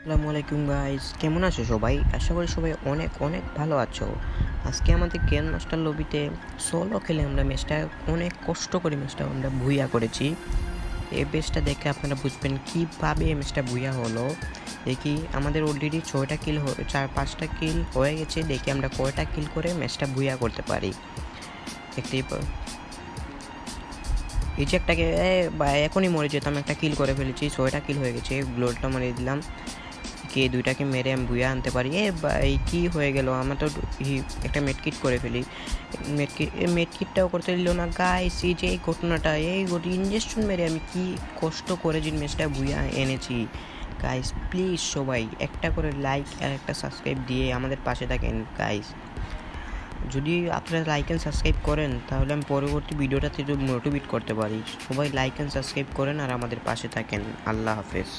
আসসালামু আলাইকুম গাইস, কেমন আছো সবাই? আশা করি সবাই অনেক অনেক ভালো আছো। আজকে আমাদের গ্র্যান্ড মাস্টার লবিতে সোলো খেলে আমরা ম্যাচটা অনেক কষ্ট করে ম্যাচটা আমরা ভুইয়া করেছি। এই ম্যাচটা দেখে আপনারা বুঝবেন কীভাবে এই ম্যাচটা ভুইয়া হলো। দেখি আমাদের অলরেডি 6টা কিল 4-5টা কিল হয়ে গেছে। দেখি আমরা কয়টা কিল করে ম্যাচটা ভুইয়া করতে পারি। একটি এই যে একটাকে এখনই মরে যেতাম, একটা কিল করে ফেলেছি, 6টা কিল হয়ে গেছে। গ্লোলটা মারিয়ে দিলাম, কে দুইটাকে মেরে আমি বুয়া আনতে পারি। ভাই কী হয়ে গেল, আমার তো একটা মেডকিট করে ফেলি। মেডকিটটাও করতে দিল না গাইস। এই যে এই ঘটনাটা, এই ইনজেকশন মেরে আমি কি কষ্ট করে জিনিসটা বুয়া এনেছি। গাইস প্লিজ সবাই একটা করে লাইক আর একটা সাবস্ক্রাইব দিয়ে আমাদের পাশে থাকেন গাইস। যদি আপনারা লাইক অ্যান্ড সাবস্ক্রাইব করেন তাহলে আমি পরবর্তী ভিডিওটাতে মোটিভেট করতে পারি। সবাই লাইক অ্যান্ড সাবস্ক্রাইব করেন আর আমাদের পাশে থাকেন। আল্লাহ হাফেজ।